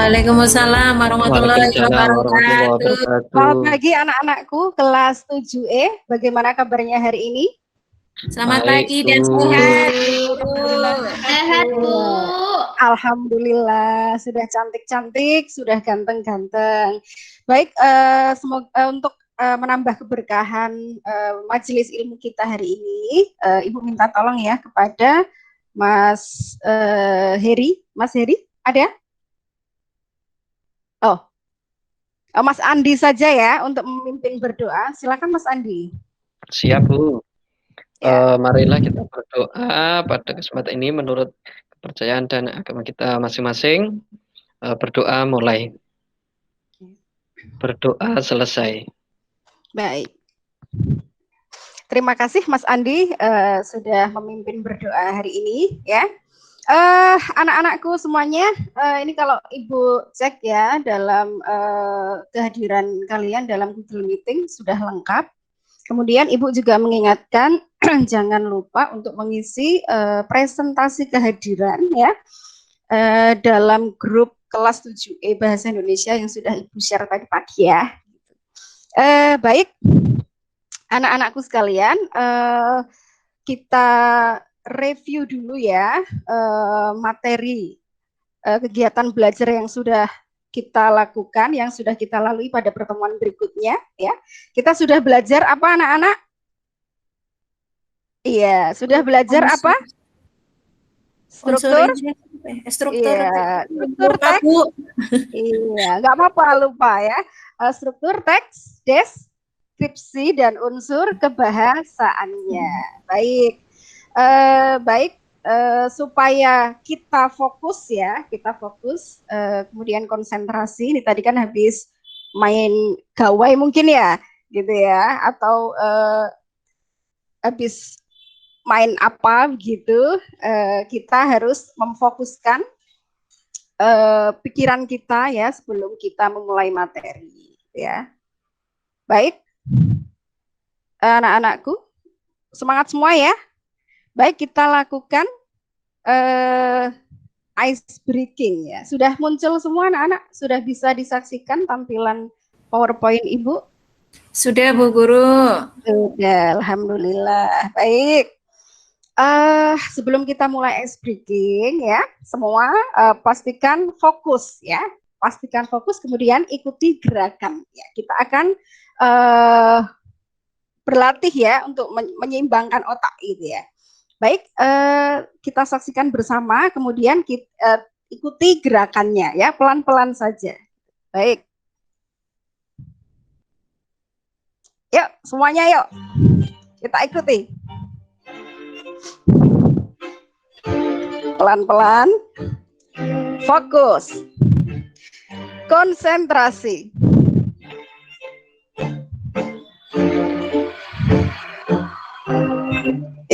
Waalaikumsalam warahmatullahi Waalaikumsalam warahmatullahi wabarakatuh. wabarakatuh. Selamat pagi anak-anakku kelas 7E. Bagaimana kabarnya hari ini? Selamat Baik, pagi dan Bu. sehat, Bu. Sehat, Bu. Alhamdulillah, sudah cantik-cantik, sudah ganteng-ganteng. Baik, semoga untuk menambah keberkahan majelis ilmu kita hari ini, Ibu minta tolong ya kepada Mas Heri. Mas Heri, ada? Oh, Mas Andi saja ya untuk memimpin berdoa. Silakan Mas Andi. Siap, Bu. Ya. Marilah kita berdoa pada kesempatan ini menurut kepercayaan dan agama kita masing-masing. Berdoa mulai. Berdoa selesai. Baik. Terima kasih Mas Andi sudah memimpin berdoa hari ini ya. Anak-anakku semuanya, ini kalau Ibu cek ya dalam kehadiran kalian dalam Google Meeting sudah lengkap. Kemudian Ibu juga mengingatkan jangan lupa untuk mengisi presentasi kehadiran ya dalam grup kelas 7E Bahasa Indonesia yang sudah Ibu share tadi pagi ya. Baik, anak-anakku sekalian, kita review dulu ya materi kegiatan belajar yang sudah kita lakukan, yang sudah kita lalui pada pertemuan berikutnya ya. Kita sudah belajar apa anak-anak? Iya, sudah belajar apa? Struktur? Iya, struktur teks. Iya, nggak apa-apa lupa ya. Struktur teks, deskripsi dan unsur kebahasaannya. Baik. Supaya kita fokus ya, kemudian konsentrasi. Ini tadi kan habis main gawai mungkin ya, gitu ya, atau habis main apa gitu. Kita harus memfokuskan pikiran kita ya sebelum kita memulai materi ya. Baik, anak-anakku, semangat semua ya. Baik, kita lakukan ice breaking ya. Sudah muncul semua anak-anak? Sudah bisa disaksikan tampilan PowerPoint Ibu? Sudah, Bu Guru. Sudah, alhamdulillah. Baik. Sebelum kita mulai ice breaking ya, semua pastikan fokus ya. Pastikan fokus, kemudian ikuti gerakan ya. Kita akan berlatih ya untuk menyeimbangkan otak gitu ya. Baik, kita saksikan bersama, kemudian kita ikuti gerakannya ya, pelan-pelan saja. Baik. Yuk, semuanya yuk. Kita ikuti. Pelan-pelan. Fokus. Konsentrasi.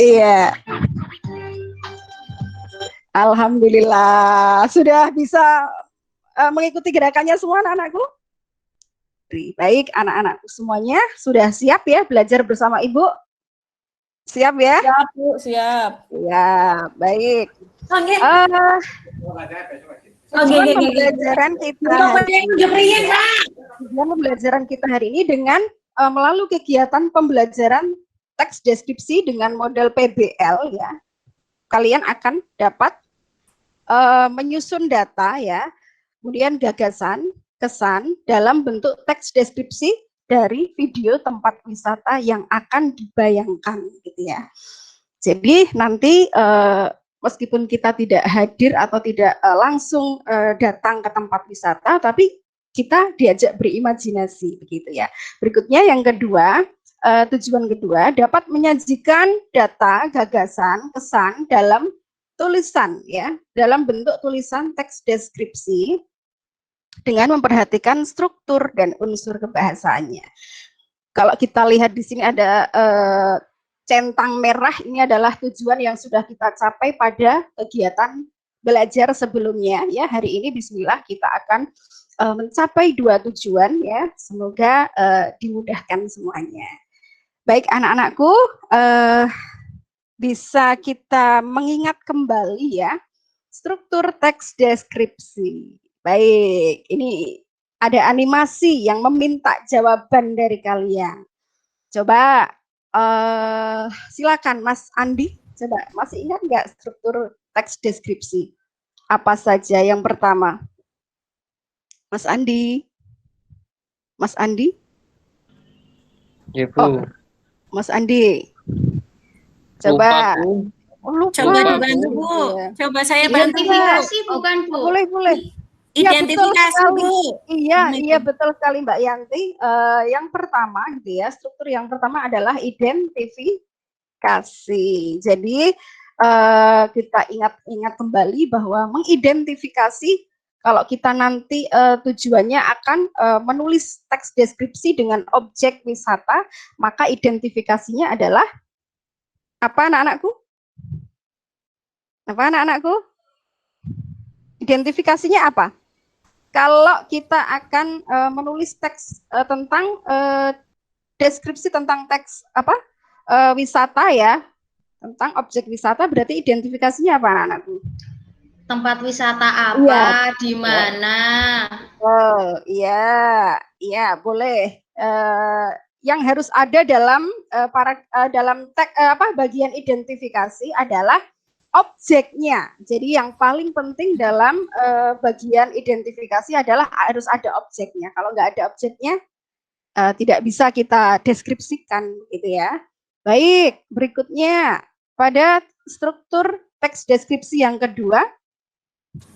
Iya. Alhamdulillah. Sudah bisa mengikuti gerakannya semua anak-anakku? Baik, anak-anakku semuanya sudah siap ya belajar bersama Ibu? Siap ya? Siap, Bu, siap. Ya, baik. Pembelajaran kita hari ini dengan melalui kegiatan pembelajaran teks deskripsi dengan model PBL ya. Kalian akan dapat menyusun data ya, kemudian gagasan, kesan dalam bentuk teks deskripsi dari video tempat wisata yang akan dibayangkan gitu ya. Jadi nanti meskipun kita tidak hadir atau tidak langsung datang ke tempat wisata, tapi kita diajak berimajinasi begitu ya. Berikutnya yang kedua, tujuan kedua dapat menyajikan data, gagasan, kesan dalam tulisan ya, dalam bentuk tulisan teks deskripsi dengan memperhatikan struktur dan unsur kebahasaannya. Kalau kita lihat di sini ada centang merah, ini adalah tujuan yang sudah kita capai pada kegiatan belajar sebelumnya ya. Hari ini bismillah kita akan mencapai 2 tujuan ya. Semoga dimudahkan semuanya. Baik anak-anakku, bisa kita mengingat kembali ya struktur teks deskripsi. Baik, ini ada animasi yang meminta jawaban dari kalian. Coba silakan Mas Andi, coba masih ingat nggak struktur teks deskripsi? Apa saja yang pertama? Mas Andi? Mas Andi? Ya, Bu. Mas Andi. Coba. Lupa, Bu. Oh, lupa. Coba dibantu, Bu. Iya. Coba saya bantu, Bu. Identifikasi bukan, Bu. Boleh. Iya, betul Identifikasi, sekali. Bu. Iya betul sekali Mbak Yanti. Yang pertama gitu ya, struktur yang pertama adalah identifikasi. Jadi kita ingat kembali bahwa mengidentifikasi kalau kita nanti tujuannya akan menulis teks deskripsi dengan objek wisata, maka identifikasinya adalah apa anak-anakku? Apa anak-anakku? Identifikasinya apa? Kalau kita akan menulis teks tentang deskripsi tentang teks apa wisata ya, tentang objek wisata, berarti identifikasinya apa anak-anakku? Tempat wisata apa, di mana? Oh iya boleh. Yang harus ada dalam dalam teks bagian identifikasi adalah objeknya. Jadi yang paling penting dalam bagian identifikasi adalah harus ada objeknya. Kalau nggak ada objeknya, tidak bisa kita deskripsikan, gitu ya. Baik, berikutnya pada struktur teks deskripsi yang kedua,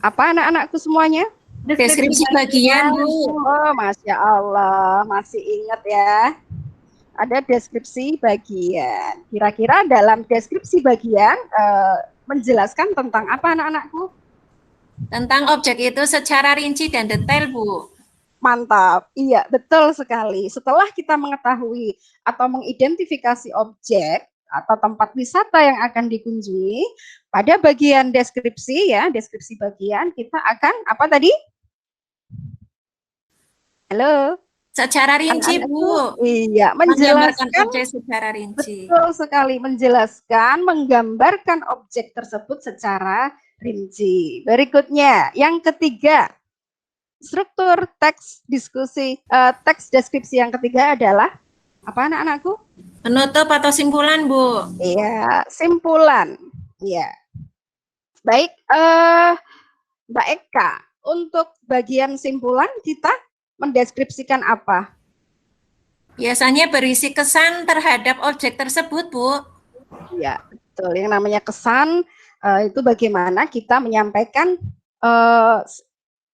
apa anak-anakku semuanya? Deskripsi bagian, Bu. Oh, Masya Allah, masih ingat ya. Ada deskripsi bagian. Kira-kira dalam deskripsi bagian menjelaskan tentang apa anak-anakku? Tentang objek itu secara rinci dan detail, Bu. Mantap, iya betul sekali. Setelah kita mengetahui atau mengidentifikasi objek atau tempat wisata yang akan dikunjungi, pada bagian deskripsi ya, deskripsi bagian kita akan apa tadi? Halo? Secara rinci, Bu. Iya, Menggambarkan menjelaskan objek secara rinci. betul sekali, menjelaskan, menggambarkan objek tersebut secara rinci. Berikutnya, yang ketiga, struktur teks diskusi, teks deskripsi yang ketiga adalah apa anak-anakku? Penutup atau simpulan, Bu. Iya, simpulan. Iya. Baik, Mbak Eka, untuk bagian simpulan kita mendeskripsikan apa? Biasanya berisi kesan terhadap objek tersebut, Bu. Ya, betul. Yang namanya kesan itu bagaimana kita menyampaikan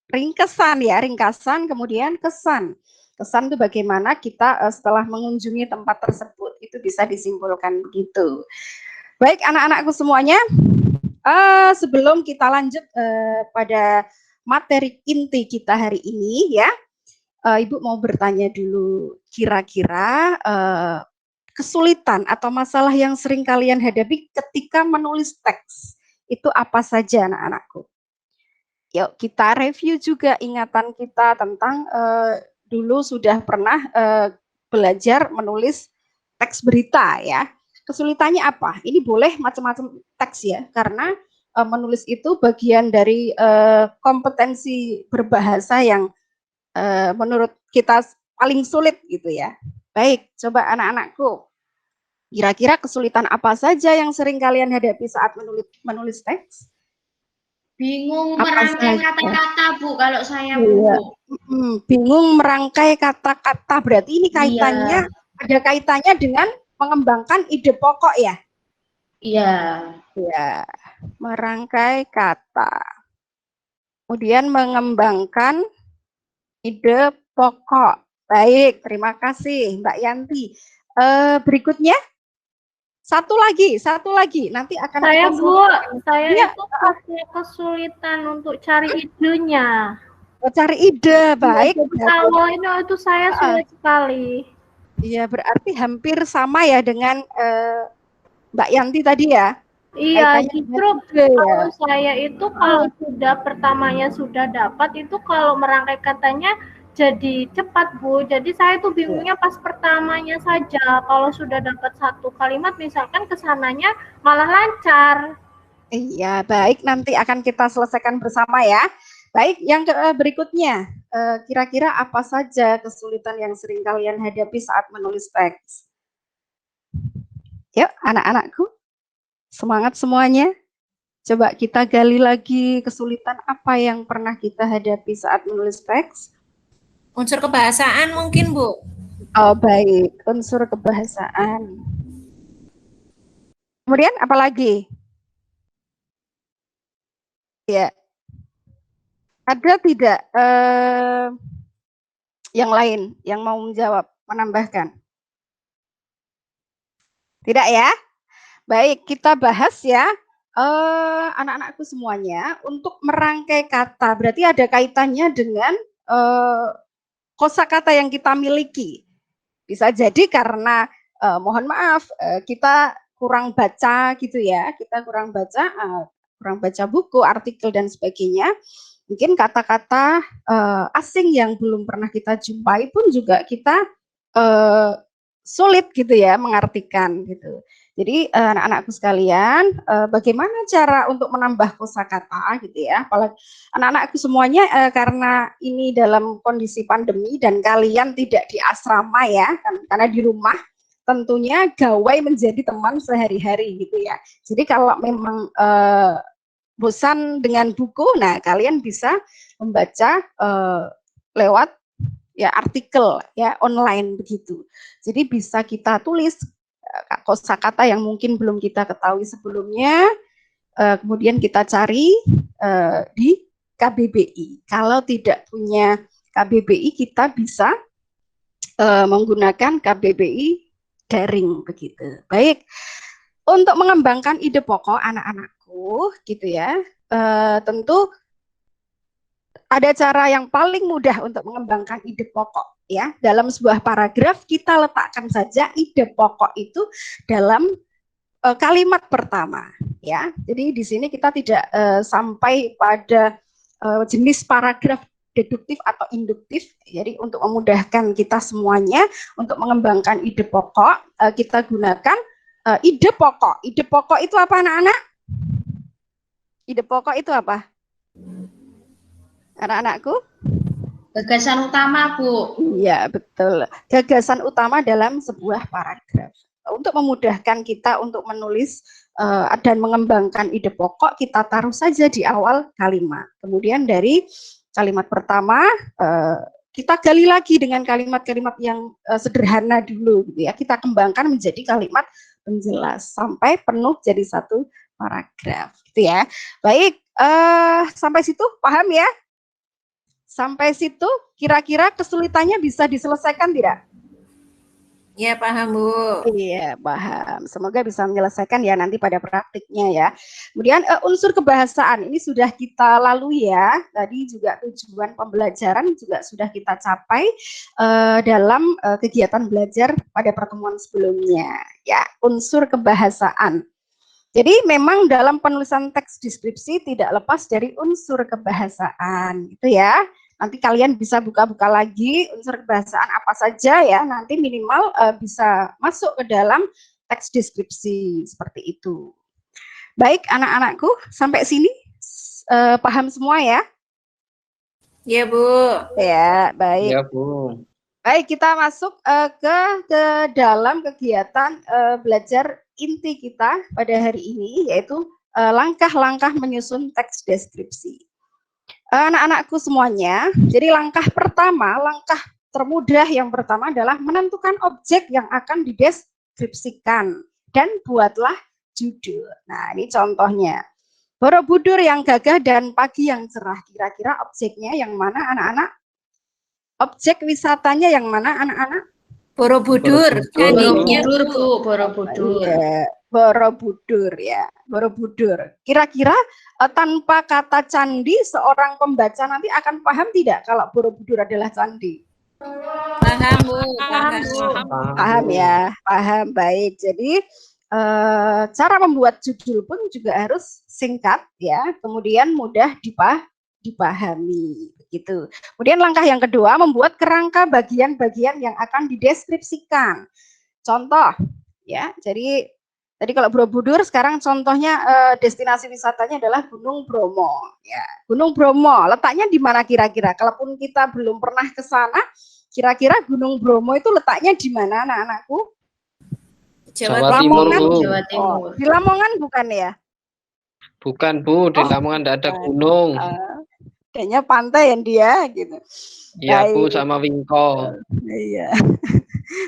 ringkasan, kemudian kesan. Kesan itu bagaimana kita setelah mengunjungi tempat tersebut, itu bisa disimpulkan begitu. Baik anak-anakku semuanya, sebelum kita lanjut pada materi inti kita hari ini ya, Ibu mau bertanya dulu, kira-kira kesulitan atau masalah yang sering kalian hadapi ketika menulis teks itu apa saja anak-anakku? Yuk kita review juga ingatan kita tentang dulu sudah pernah belajar menulis teks berita ya. Kesulitannya apa? Ini boleh macam-macam teks ya, karena menulis itu bagian dari kompetensi berbahasa yang menurut kita paling sulit gitu ya. Baik, coba anak-anakku, kira-kira kesulitan apa saja yang sering kalian hadapi saat menulis teks? Bingung Apa merangkai saja? kata-kata, Bu, kalau saya, Iya. Bu. Bingung merangkai kata-kata, berarti ini kaitannya, ada kaitannya dengan mengembangkan ide pokok ya? Iya. Ya, merangkai kata. Kemudian mengembangkan ide pokok. Baik, terima kasih Mbak Yanti. Berikutnya, satu lagi. Nanti akan Saya kita Bu, saya Iya. itu pasti kesulitan untuk cari idenya. cari ide. Baik. Jadi kalau itu saya sulit sekali. Iya, berarti hampir sama ya dengan Mbak Yanti tadi ya. Iya, Kaitannya justru dengan ide, ya. kalau saya itu kalau sudah pertamanya sudah dapat itu kalau merangkai katanya jadi cepat Bu. Jadi saya tuh bingungnya pas pertamanya saja. Kalau sudah dapat satu kalimat misalkan kesananya malah lancar. Iya, baik. Nanti akan kita selesaikan bersama ya. Baik, yang berikutnya, kira-kira apa saja kesulitan yang sering kalian hadapi saat menulis teks? Yuk, anak-anakku, semangat semuanya. Coba kita gali lagi kesulitan apa yang pernah kita hadapi saat menulis teks. Unsur kebahasaan mungkin, Bu. Oh, baik, unsur kebahasaan. Kemudian apa lagi? Ya. Ada tidak yang lain yang mau menjawab, menambahkan? Tidak ya? Baik, kita bahas ya. Anak-anakku semuanya, untuk merangkai kata, berarti ada kaitannya dengan kosakata yang kita miliki. Bisa jadi karena mohon maaf kita kurang baca gitu ya, kita kurang baca buku, artikel dan sebagainya. Mungkin kata-kata asing yang belum pernah kita jumpai pun juga kita sulit gitu ya mengartikan gitu. Jadi anak-anakku sekalian, bagaimana cara untuk menambah kosakata gitu ya? Apalagi anak-anakku semuanya karena ini dalam kondisi pandemi dan kalian tidak di asrama ya, karena di rumah, tentunya gawai menjadi teman sehari-hari gitu ya. Jadi kalau memang bosan dengan buku, nah kalian bisa membaca lewat ya artikel ya online begitu. Jadi bisa kita tulis kosakata yang mungkin belum kita ketahui sebelumnya, kemudian kita cari di KBBI. Kalau tidak punya KBBI, kita bisa menggunakan KBBI daring begitu. Baik, untuk mengembangkan ide pokok anak-anakku, gitu ya, tentu ada cara yang paling mudah untuk mengembangkan ide pokok ya. Dalam sebuah paragraf kita letakkan saja ide pokok itu dalam kalimat pertama ya. Jadi di sini kita tidak sampai pada jenis paragraf deduktif atau induktif. Jadi untuk memudahkan kita semuanya untuk mengembangkan ide pokok, kita gunakan ide pokok. Ide pokok itu apa anak-anak? Ide pokok itu apa? Anak-anakku? Gagasan utama, Bu. Iya, betul. Gagasan utama dalam sebuah paragraf. Untuk memudahkan kita untuk menulis dan mengembangkan ide pokok, kita taruh saja di awal kalimat. Kemudian dari kalimat pertama, kita gali lagi dengan kalimat-kalimat yang sederhana dulu, gitu ya. Kita kembangkan menjadi kalimat penjelas sampai penuh jadi satu paragraf, gitu ya. Baik, sampai situ paham ya? Sampai situ kira-kira kesulitannya bisa diselesaikan tidak? Ya, paham, Bu. Iya, paham. Semoga bisa menyelesaikan ya nanti pada praktiknya ya. Kemudian unsur kebahasaan ini sudah kita lalui ya. Tadi juga tujuan pembelajaran juga sudah kita capai dalam kegiatan belajar pada pertemuan sebelumnya. Ya, unsur kebahasaan. Jadi memang dalam penulisan teks deskripsi tidak lepas dari unsur kebahasaan, gitu ya. Nanti kalian bisa buka-buka lagi unsur kebahasaan apa saja ya, nanti minimal bisa masuk ke dalam teks deskripsi seperti itu. Baik anak-anakku, sampai sini paham semua ya? Ya, Bu. Ya, baik. Ya, Bu. Baik, kita masuk ke dalam kegiatan belajar inti kita pada hari ini, yaitu langkah-langkah menyusun teks deskripsi. Anak-anakku semuanya, jadi langkah pertama, langkah termudah yang pertama adalah menentukan objek yang akan dideskripsikan dan buatlah judul. Nah, ini contohnya. Borobudur yang gagah dan pagi yang cerah. Kira-kira objeknya yang mana anak-anak? Objek wisatanya yang mana anak-anak? Borobudur. Borobudur, Bu, Borobudur. Iya, Borobudur ya, Borobudur. Kira-kira tanpa kata candi, seorang pembaca nanti akan paham tidak kalau Borobudur adalah candi? Paham, Bu. Paham. Paham ya, paham. Baik, jadi cara membuat judul pun juga harus singkat ya, kemudian mudah dipahami. Gitu. Kemudian langkah yang kedua, membuat kerangka bagian-bagian yang akan dideskripsikan. Contoh, ya, jadi Tadi kalau Borobudur, sekarang contohnya destinasi wisatanya adalah Gunung Bromo. Ya, Gunung Bromo, letaknya di mana kira-kira? Kalaupun kita belum pernah ke sana, kira-kira Gunung Bromo itu letaknya di mana, anak-anakku? Jawa Timur, Lamongan, Bu. Jawa Timur. Oh, di Lamongan bukan ya? Bukan, Bu, di Lamongan tidak ada gunung. Kayaknya pantai yang dia gitu. Iya, Bu, Baik. sama Wingko. Iya.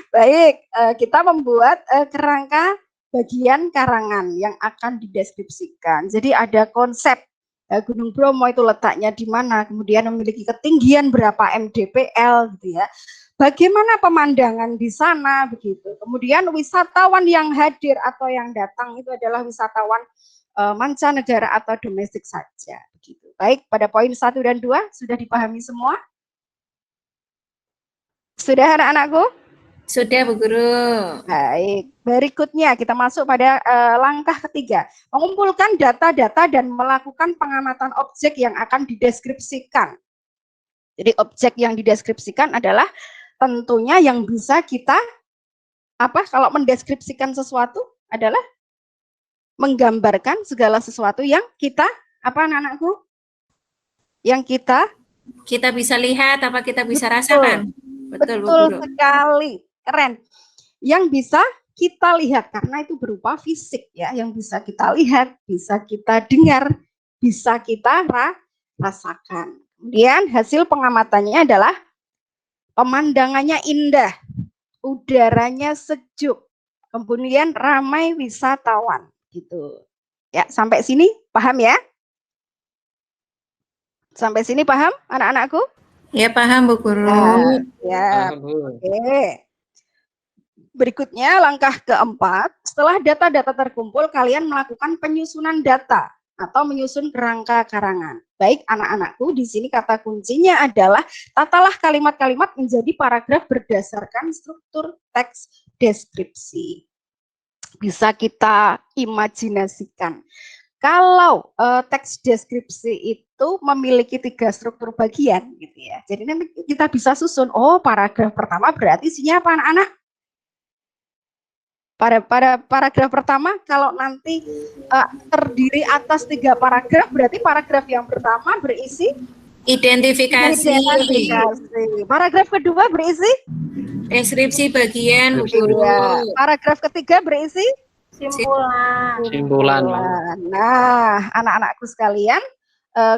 Baik, kita membuat kerangka bagian karangan yang akan dideskripsikan. Jadi ada konsep Gunung Bromo itu letaknya di mana, kemudian memiliki ketinggian berapa mdpl gitu ya. Bagaimana pemandangan di sana begitu. Kemudian wisatawan yang hadir atau yang datang itu adalah wisatawan mancanegara atau domestik saja begitu. Baik, pada poin 1 dan 2 sudah dipahami semua? Sudah anak-anakku? Sudah, Bu Guru. Baik, berikutnya kita masuk pada langkah ketiga. Mengumpulkan data-data dan melakukan pengamatan objek yang akan dideskripsikan. Jadi objek yang dideskripsikan adalah tentunya yang bisa kita, kalau mendeskripsikan sesuatu adalah menggambarkan segala sesuatu yang kita, anak-anakku? Yang kita bisa lihat, apa kita bisa Betul. rasakan. Betul, Bu Betul Guru. sekali. Keren. Yang bisa kita lihat karena itu berupa fisik ya, yang bisa kita lihat, bisa kita dengar, bisa kita rasakan. Kemudian hasil pengamatannya adalah pemandangannya indah, udaranya sejuk, kemudian ramai wisatawan gitu. Ya, sampai sini paham ya? Sampai sini paham anak-anakku? Ya, paham, Bu Guru. Ya. Paham, Bu. Oke. Berikutnya langkah keempat, setelah data-data terkumpul, kalian melakukan penyusunan data atau menyusun kerangka karangan. Baik anak-anakku, di sini kata kuncinya adalah tatalah kalimat-kalimat menjadi paragraf berdasarkan struktur teks deskripsi. Bisa kita imajinasikan. Kalau teks deskripsi itu memiliki 3 struktur bagian gitu ya. Jadi nanti kita bisa susun, oh paragraf pertama berarti isinya apa anak-anak? Pada paragraf pertama, kalau nanti terdiri atas 3 paragraf, berarti paragraf yang pertama berisi Identifikasi. Paragraf kedua berisi Deskripsi bagian, Bu Guru. paragraf ketiga berisi Simpulan. Nah, anak-anakku sekalian,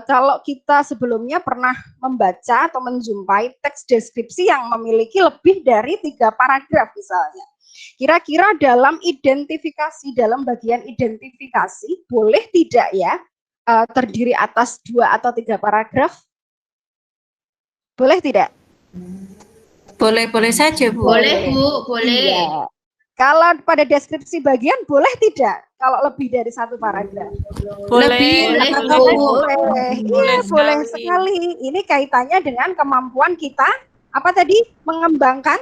kalau kita sebelumnya pernah membaca atau menjumpai teks deskripsi yang memiliki lebih dari 3 paragraf misalnya. Kira-kira dalam identifikasi, dalam bagian identifikasi, boleh tidak ya terdiri atas 2 atau 3 paragraf? Boleh tidak? Boleh-boleh saja, Bu. Boleh, Bu, boleh. Iya. Kalau pada deskripsi bagian boleh tidak? Kalau lebih dari 1 paragraf? Boleh. Boleh, Apa, Bu. Bu? Iya, boleh sekali. Ini kaitannya dengan kemampuan kita, apa tadi? Mengembangkan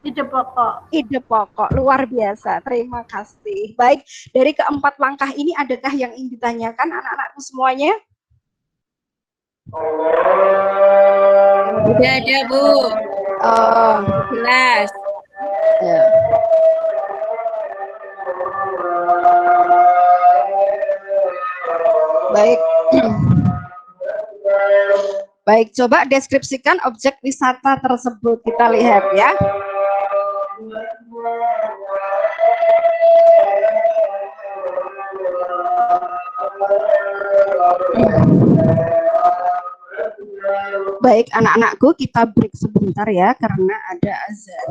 Ide pokok. ide pokok. Luar biasa. Terima kasih. Baik, dari keempat langkah ini adakah yang ingin ditanyakan anak-anakku semuanya? Sudah ada, Bu. Oh, Jelas. ya. Baik. Baik, coba deskripsikan objek wisata tersebut. Kita lihat ya. Baik, anak-anakku, kita break sebentar ya karena ada azan.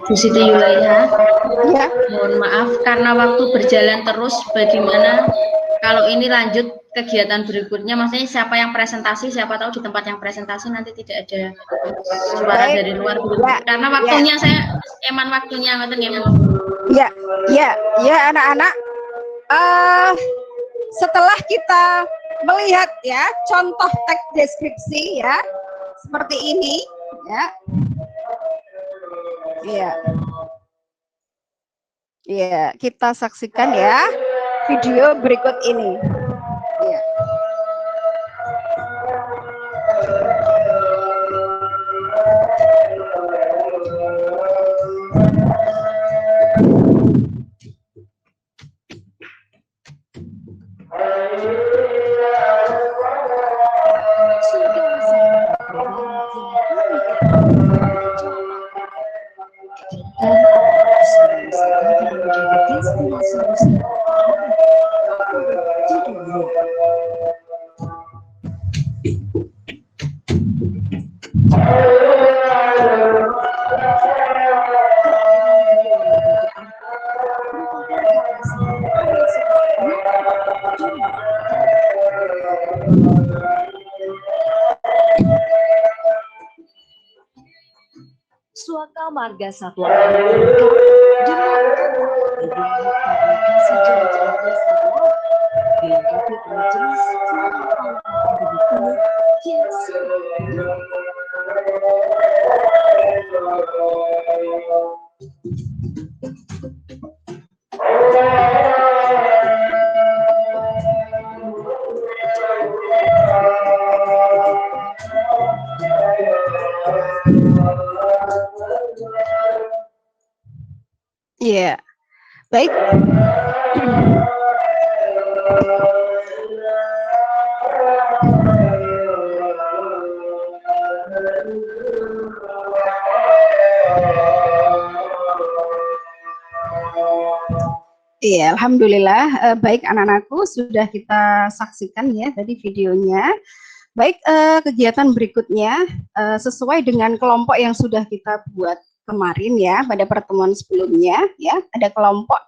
Bu Siti Yulaiha, Ya, mohon maaf karena waktu berjalan terus, bagaimana kalau ini lanjut kegiatan berikutnya, maksudnya siapa yang presentasi, siapa tahu di tempat yang presentasi nanti tidak ada suara Baik. dari luar. Ya, Karena waktunya saya waktunya ngoten ya, Bu. Ya anak-anak. Setelah kita melihat ya contoh teks deskripsi ya seperti ini ya. Iya, kita saksikan ya video berikut ini. Iya. Suaka Marga Satwa dengan komunikasi jelas dilengkapi oleh jenis Iya, baik. Iya, alhamdulillah. Baik anak-anakku, sudah kita saksikan ya tadi videonya. Baik, kegiatan berikutnya sesuai dengan kelompok yang sudah kita buat kemarin ya pada pertemuan sebelumnya ya, ada kelompok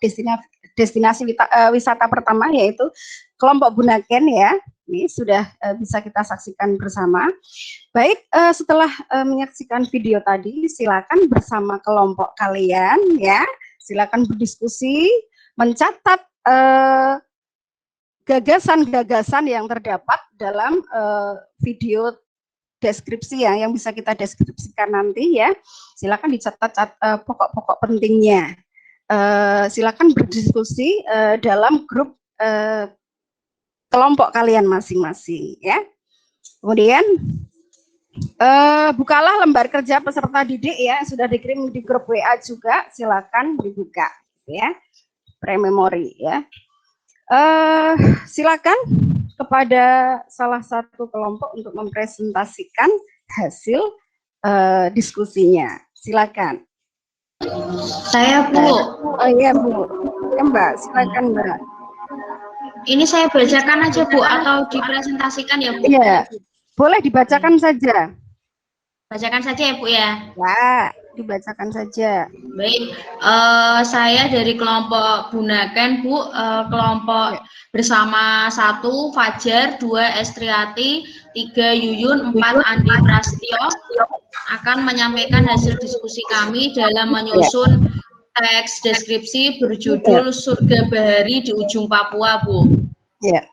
destinasi wisata pertama yaitu kelompok Bunaken ya. Ini sudah bisa kita saksikan bersama. Baik, setelah menyaksikan video tadi, silakan bersama kelompok kalian ya, silakan berdiskusi, mencatat gagasan-gagasan yang terdapat dalam video deskripsi ya, yang bisa kita deskripsikan nanti ya. Silakan dicatat pokok-pokok pentingnya. Silakan berdiskusi dalam grup kelompok kalian masing-masing ya. Kemudian bukalah lembar kerja peserta didik ya, sudah dikirim di grup WA juga, silakan dibuka ya, pre-memori ya. Silakan kepada salah satu kelompok untuk mempresentasikan hasil diskusinya. Silakan. Saya, Bu. Oh iya, Bu. Ya, Mbak, silakan, Mbak. Ini saya bacakan aja, Bu, atau dipresentasikan ya, Bu? Iya, boleh dibacakan saja. Bacakan saja ya, Bu ya. Ya, dibacakan saja. Baik, saya dari kelompok Bunaken, Bu, kelompok bersama 1 Fajar, 2 Estriati, 3 Yuyun, 4 Andi Prastio akan menyampaikan hasil diskusi kami dalam menyusun teks deskripsi berjudul Surga Bahari di Ujung Papua, Bu. Ya.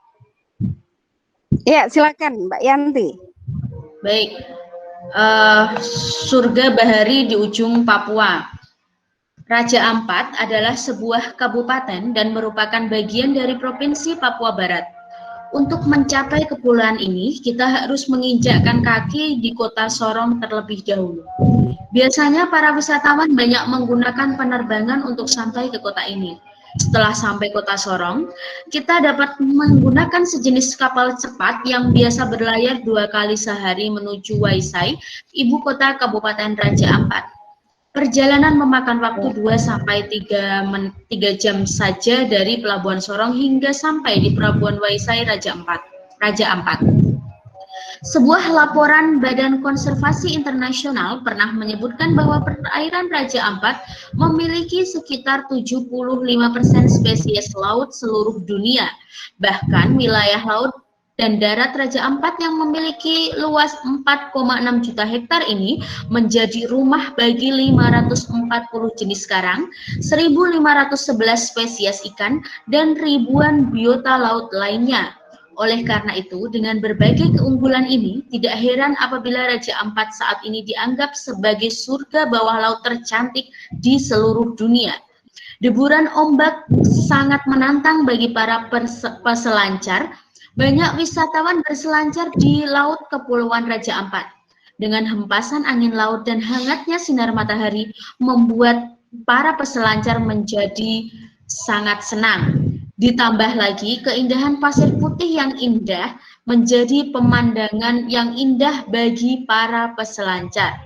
Ya, silakan Mbak Yanti. Baik. Surga Bahari di Ujung Papua. Raja Ampat adalah sebuah kabupaten dan merupakan bagian dari Provinsi Papua Barat. Untuk mencapai kepulauan ini, kita harus menginjakkan kaki di kota Sorong terlebih dahulu. Biasanya para wisatawan banyak menggunakan penerbangan untuk sampai ke kota ini. Setelah sampai kota Sorong, kita dapat menggunakan sejenis kapal cepat yang biasa berlayar 2 kali sehari menuju Waisai, ibu kota Kabupaten Raja Ampat. Perjalanan memakan waktu 2–3 jam saja dari Pelabuhan Sorong hingga sampai di Pelabuhan Waisai Raja Ampat. Sebuah laporan Badan Konservasi Internasional pernah menyebutkan bahwa perairan Raja Ampat memiliki sekitar 75% spesies laut seluruh dunia. Bahkan wilayah laut dan darat Raja Ampat yang memiliki luas 4,6 juta hektar ini menjadi rumah bagi 540 jenis karang, 1.511 spesies ikan, dan ribuan biota laut lainnya. Oleh karena itu, dengan berbagai keunggulan ini, tidak heran apabila Raja Ampat saat ini dianggap sebagai surga bawah laut tercantik di seluruh dunia. Deburan ombak sangat menantang bagi para peselancar. Banyak wisatawan berselancar di laut Kepulauan Raja Ampat. Dengan hempasan angin laut dan hangatnya sinar matahari membuat para peselancar menjadi sangat senang. Ditambah lagi keindahan pasir putih yang indah menjadi pemandangan yang indah bagi para peselancar.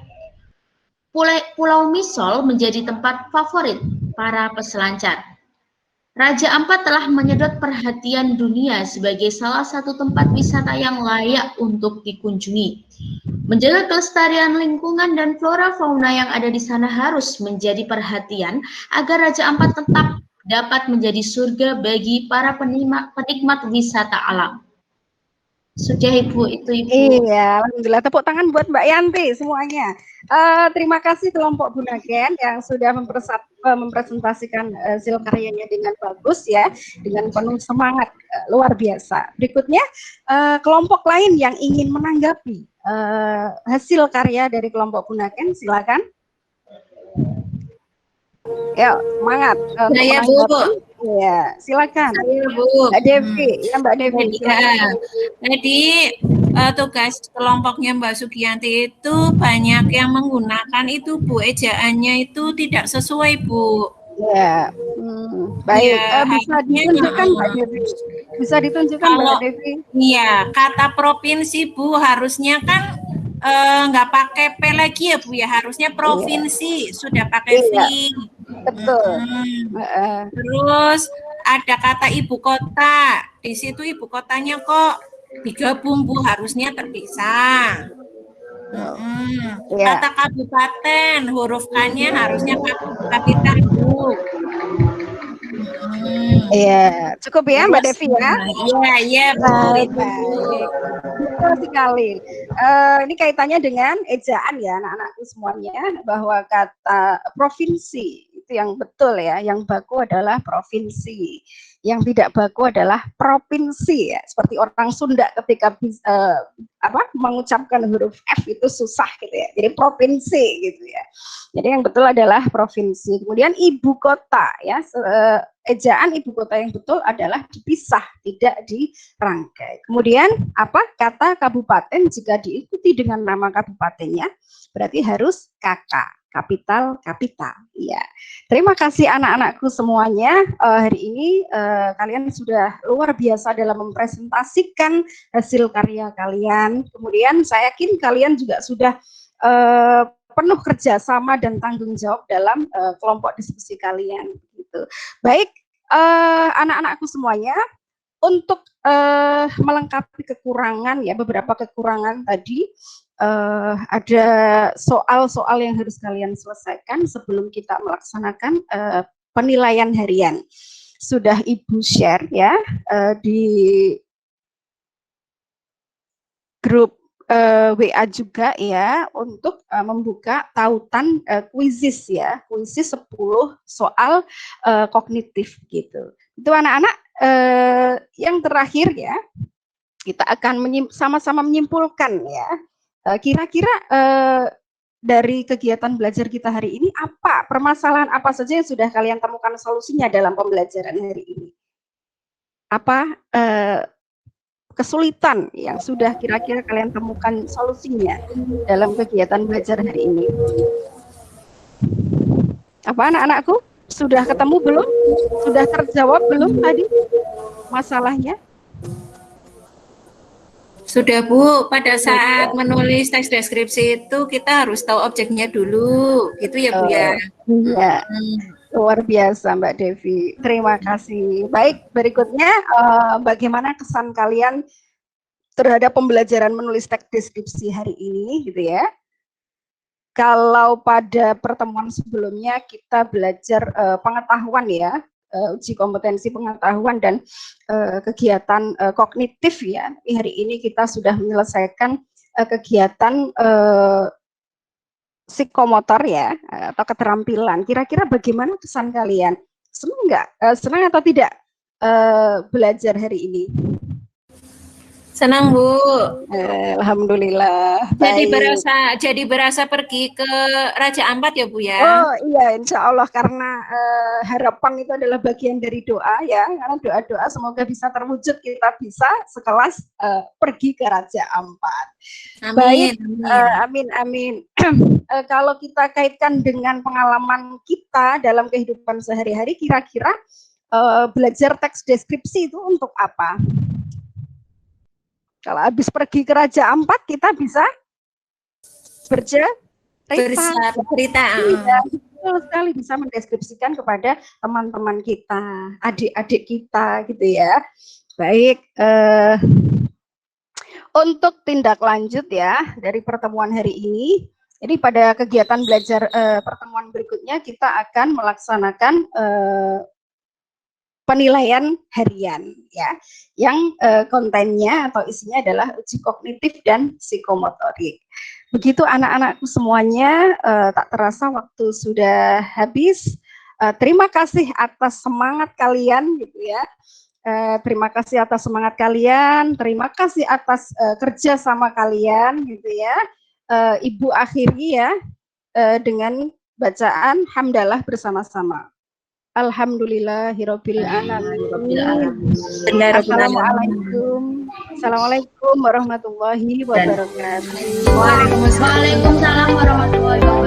Pulau Misol menjadi tempat favorit para peselancar. Raja Ampat telah menyedot perhatian dunia sebagai salah satu tempat wisata yang layak untuk dikunjungi. Menjaga kelestarian lingkungan dan flora fauna yang ada di sana harus menjadi perhatian agar Raja Ampat tetap dapat menjadi surga bagi para penikmat wisata alam. Sudah Ibu, itu Ibu. Iya, alhamdulillah. Tepuk tangan buat Mbak Yanti semuanya. Terima kasih kelompok Bunaken yang sudah mempresentasikan hasil karyanya dengan bagus ya, dengan penuh semangat, luar biasa. Berikutnya kelompok lain yang ingin menanggapi hasil karya dari kelompok Bunaken, silakan. Ya, semangat. Saya Bu. Ya, silakan. Saya Bu. Mbak Devi, ya Mbak Devi. Ya. Jadi tugas kelompoknya Mbak Sugiyanti itu banyak yang menggunakan itu Bu, ejaannya itu tidak sesuai Bu. Ya, baik. Ya, Bisa ditunjukkan Mbak Devi. Bisa ditunjukkan Mbak Devi. Iya, kata provinsi Bu harusnya kan nggak pakai P lagi ya Bu ya, harusnya provinsi sudah pakai V. Betul. Terus ada kata ibu kota, di situ ibu kotanya kok digabung Bu, harusnya terpisah. Kata kabupaten, huruf K-nya harusnya kapital Bu. Iya, cukup ya Mbak Devi ya. Iya Bu. Betul sekali. Ini kaitannya dengan ejaan ya anak-anakku semuanya, bahwa kata provinsi itu yang betul ya, yang baku adalah provinsi, yang tidak baku adalah provinsi ya. Seperti orang Sunda ketika mengucapkan huruf F itu susah gitu ya. Jadi provinsi gitu ya. Jadi yang betul adalah provinsi. Kemudian ibu kota ya, ejaan ibu kota yang betul adalah dipisah, tidak dirangkai. Kemudian kata kabupaten jika diikuti dengan nama kabupatennya berarti harus KK. Kapital. Ya. Terima kasih anak-anakku semuanya. Hari ini kalian sudah luar biasa dalam mempresentasikan hasil karya kalian. Kemudian saya yakin kalian juga sudah penuh kerjasama dan tanggung jawab dalam kelompok diskusi kalian. Gitu. Baik, anak-anakku semuanya, untuk melengkapi kekurangan ya, beberapa kekurangan tadi. Ada soal-soal yang harus kalian selesaikan sebelum kita melaksanakan penilaian harian. Sudah Ibu share ya di grup WA juga ya, untuk membuka tautan kuisis ya, kuisis 10 soal kognitif gitu. Itu anak-anak, yang terakhir ya, kita akan sama-sama menyimpulkan ya. Kira-kira dari kegiatan belajar kita hari ini, permasalahan apa saja yang sudah kalian temukan solusinya dalam pembelajaran hari ini? Apa kesulitan yang sudah kira-kira kalian temukan solusinya dalam kegiatan belajar hari ini? Apa anak-anakku? Sudah ketemu belum? Sudah terjawab belum tadi masalahnya? Sudah Bu, pada saat menulis teks deskripsi itu kita harus tahu objeknya dulu, gitu ya Bu ya? Iya, luar biasa Mbak Devi, terima kasih. Baik, berikutnya bagaimana kesan kalian terhadap pembelajaran menulis teks deskripsi hari ini gitu ya. Kalau pada pertemuan sebelumnya kita belajar pengetahuan ya, uji kompetensi pengetahuan dan kegiatan kognitif ya. Hari ini kita sudah menyelesaikan kegiatan psikomotor ya, atau keterampilan. Kira-kira bagaimana kesan kalian? Senang nggak? Senang atau tidak belajar hari ini? Senang, Bu. Alhamdulillah. Jadi berasa pergi ke Raja Ampat ya, Bu ya. Oh iya, insya Allah, karena harapan itu adalah bagian dari doa ya. Karena doa-doa semoga bisa terwujud, kita bisa sekelas pergi ke Raja Ampat. Amin. Baik, Amin. amin. Kalau kita kaitkan dengan pengalaman kita dalam kehidupan sehari-hari, kira-kira belajar teks deskripsi itu untuk apa? Kalau habis pergi ke Raja Ampat, kita bisa bercerita. Iya, betul sekali, bisa mendeskripsikan kepada teman-teman kita, adik-adik kita, gitu ya. Baik, untuk tindak lanjut ya dari pertemuan hari ini. Jadi pada kegiatan belajar pertemuan berikutnya kita akan melaksanakan penilaian harian ya, yang kontennya atau isinya adalah uji kognitif dan psikomotorik. Begitu anak-anakku semuanya, tak terasa waktu sudah habis. Terima kasih atas semangat kalian gitu ya. Terima kasih atas semangat kalian, terima kasih atas kerja sama kalian gitu ya. Ibu akhiri ya dengan bacaan hamdalah bersama-sama. Alhamdulillahirabbil alamin. Assalamualaikum. Assalamualaikum warahmatullahi wabarakatuh. Waalaikumsalam warahmatullahi wabarakatuh.